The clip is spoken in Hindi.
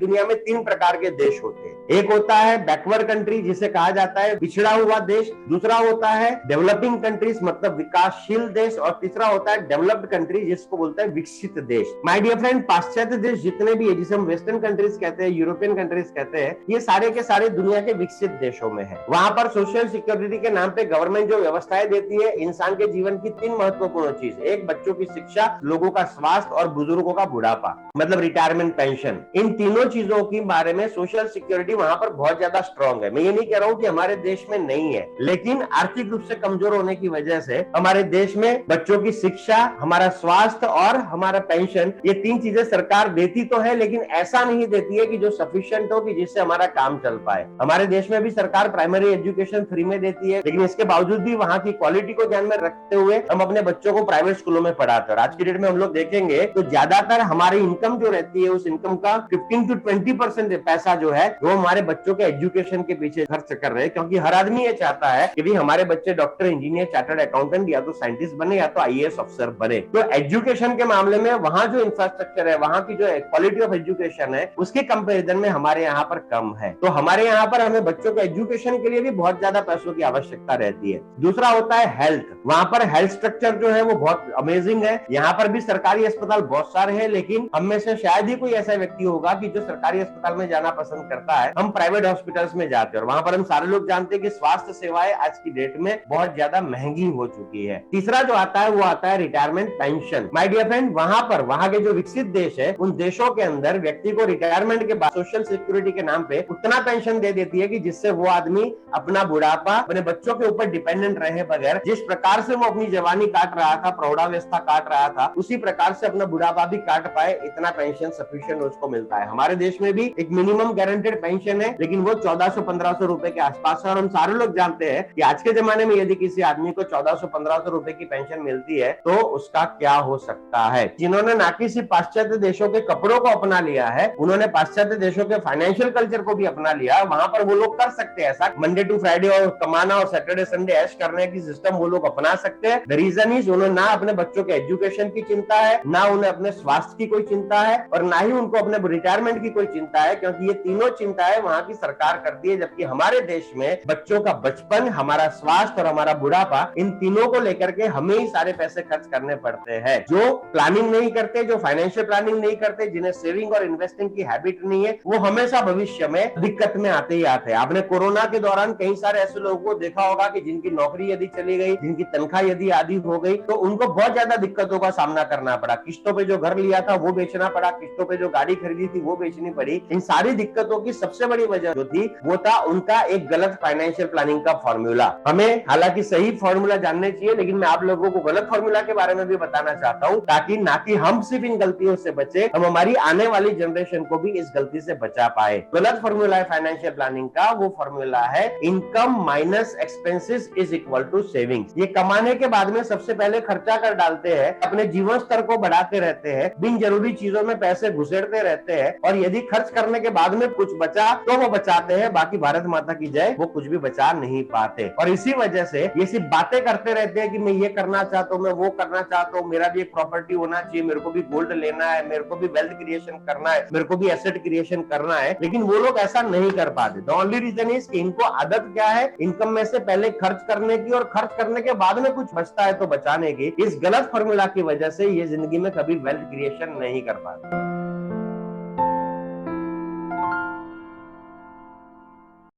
दुनिया में तीन प्रकार के देश होते हैं। एक होता है बैकवर्ड कंट्री, जिसे कहा जाता है पिछड़ा हुआ देश। दूसरा होता है डेवलपिंग कंट्रीज, मतलब विकासशील देश। और तीसरा होता है डेवलप्ड कंट्री, जिसको बोलते हैं विकसित देश। माय डियर फ्रेंड, पाश्चात्य देश जितने भी है, जिसे हम वेस्टर्न कंट्रीज कहते हैं, यूरोपियन कंट्रीज कहते हैं, ये सारे के सारे दुनिया के विकसित देशों में है। वहां पर सोशल सिक्योरिटी के नाम पे गवर्नमेंट जो व्यवस्थाएं देती है इंसान के जीवन की तीन महत्वपूर्ण चीज, एक बच्चों की शिक्षा, लोगों का स्वास्थ्य और बुजुर्गों का बुढ़ापा, मतलब रिटायरमेंट पेंशन। इन तीनों चीजों के बारे में सोशल सिक्योरिटी वहां पर बहुत ज्यादा स्ट्रांग है। मैं ये नहीं कह रहा हूं कि हमारे देश में नहीं है, लेकिन आर्थिक रूप से कमजोर होने की वजह से हमारे देश में बच्चों की शिक्षा, हमारा स्वास्थ्य और हमारा पेंशन, ये तीन चीजें सरकार देती तो है, लेकिन ऐसा नहीं देती है कि जो सफिशिएंट हो कि जिससे हमारा काम चल पाए। हमारे देश में भी सरकार प्राइमरी एजुकेशन फ्री में देती है, लेकिन इसके बावजूद भी वहां की क्वालिटी को ध्यान में रखते हुए हम अपने बच्चों को प्राइवेट स्कूलों में पढ़ाते हैं। आज की डेट में हम लोग देखेंगे तो ज्यादातर हमारी इनकम जो रहती है, उस इनकम का 15 to 20% पैसा जो है वो हमारे बच्चों के एजुकेशन के पीछे खर्च कर रहे हैं, क्योंकि हर आदमी ये चाहता है कि भी हमारे बच्चे डॉक्टर, इंजीनियर, चार्टर्ड अकाउंटेंट या तो साइंटिस्ट बने या तो आईएएस अफसर बने। तो एजुकेशन के मामले में वहां जो इंफ्रास्ट्रक्चर है, वहां की जो क्वालिटी ऑफ एजुकेशन है, उसके कंपेरिजन में हमारे यहाँ पर कम है। तो हमारे यहाँ पर हमें बच्चों के एजुकेशन के लिए भी बहुत ज्यादा पैसों की आवश्यकता रहती है। दूसरा होता है हेल्थ। वहां पर हेल्थ स्ट्रक्चर जो है वो बहुत अमेजिंग है। यहाँ पर भी सरकारी अस्पताल बहुत सारे हैं, लेकिन हम में से शायद ही कोई ऐसा व्यक्ति होगा कि जो सरकारी अस्पताल में जाना पसंद करता है। हम प्राइवेट हॉस्पिटल्स में जाते हैं और वहां पर हम सारे लोग जानते हैं कि स्वास्थ्य सेवाएं आज की डेट में बहुत ज्यादा महंगी हो चुकी है। तीसरा जो आता है वो आता है retirement pension. My dear friend, वहां के जो विकसित देश है, उन देशों के अंदर व्यक्ति को रिटायरमेंट के बाद सोशल सिक्योरिटी के नाम पे उतना पेंशन दे देती है कि जिससे वो आदमी अपना बुढ़ापा अपने बच्चों के ऊपर डिपेंडेंट रहे बगैर, जिस प्रकार से वो अपनी जवानी काट रहा था, प्रौढ़ावस्था काट रहा था, उसी प्रकार से अपना बुढ़ापा भी काट पाए, इतना पेंशन सफिशिएंट उसको मिलता है। हमारे देश में भी एक मिनिमम गारंटेड पेंशन है, लेकिन वो 1400-1500 रुपए के आसपास है। और हम सारे लोग जानते हैं कि आज के जमाने में यदि किसी आदमी को 1400-1500 रुपए की पेंशन मिलती है तो उसका क्या हो सकता है। जिन्होंने ना कि सिर्फ पाश्चात्य देशों के कपड़ों को अपना लिया है, उन्होंने पाश्चात्य देशों के फाइनेंशियल कल्चर को भी अपना लिया। वहां पर वो लोग कर सकते हैं ऐसा, मंडे टू फ्राइडे और कमाना और सैटरडे संडे ऐश करने की सिस्टम वो लोग अपना सकते हैं। द रीजन इज उन्हें ना अपने बच्चों के एजुकेशन की चिंता है, ना उन्हें अपने स्वास्थ्य की कोई चिंता है, और ना ही उनको अपने रिटायरमेंट की कोई चिंता है, क्योंकि ये तीनों चिंताएं वहां की सरकार करती है। जबकि हमारे देश में बच्चों का बचपन, हमारा स्वास्थ्य और हमारा बुढ़ापा, इन तीनों को लेकर के हमें ही सारे पैसे खर्च करने पड़ते हैं। जो प्लानिंग नहीं करते, जो फाइनेंशियल प्लानिंग नहीं करते, जिन्हें सेविंग और इन्वेस्टिंग की हैबिट नहीं है, वो हमेशा भविष्य में दिक्कत में आते ही आते हैं। आपने कोरोना के दौरान कई सारे ऐसे लोगों को देखा होगा कि जिनकी नौकरी यदि चली गई, जिनकी तनख्वाह यदि आधी हो गई, तो उनको बहुत ज्यादा दिक्कतों का सामना करना पड़ा। किस्तों पे जो घर लिया था वो बेचना पड़ा, किस्तों पे जो गाड़ी खरीदी थी वो बेचनी पड़ी। इन सारी दिक्कतों की सबसे बड़ी वजह जो थी वो था उनका एक गलत फाइनेंशियल प्लानिंग का फॉर्मूला। हमें हालांकि सही फॉर्मूला जानने चाहिए, लेकिन मैं आप लोगों को गलत फॉर्मूला के बारे में भी बताना चाहता हूं, ताकि ना कि हम सिर्फ इन गलतियों से बचे, हम हमारी आने वाली जनरेशन को भी इस गलती से बचा पाए। गलत फॉर्मूला है फाइनेंशियल प्लानिंग का, वो फॉर्मूला है income minus expenses is equal to savings. ये कमाने के बाद में सबसे पहले खर्चा कर डालते हैं, अपने जीवन स्तर को बढ़ाते रहते हैं, बिन जरूरी चीजों में पैसे घुसेड़ते रहते हैं, और यदि खर्च करने के बाद में कुछ बचा तो वो बचाते हैं, बाकी भारत माता की जय, वो कुछ भी बचा नहीं पाते। और इसी वजह से ये सिर्फ बातें करते रहते हैं कि मैं ये करना चाहता हूँ, मैं वो करना चाहता हूँ, मेरा भी एक प्रॉपर्टी होना चाहिए, मेरे को भी गोल्ड लेना है, मेरे को भी वेल्थ क्रिएशन करना है, मेरे को भी एसेट क्रिएशन करना है, लेकिन वो लोग ऐसा नहीं कर पाते। द ओनली रीजन इज कि इनको आदत क्या है, इनकम में से पहले खर्च करने की, और खर्च करने के बाद में कुछ बचता है तो बचाने की। इस गलत फॉर्मूला की वजह से ये जिंदगी में कभी वेल्थ क्रिएशन नहीं कर पाते।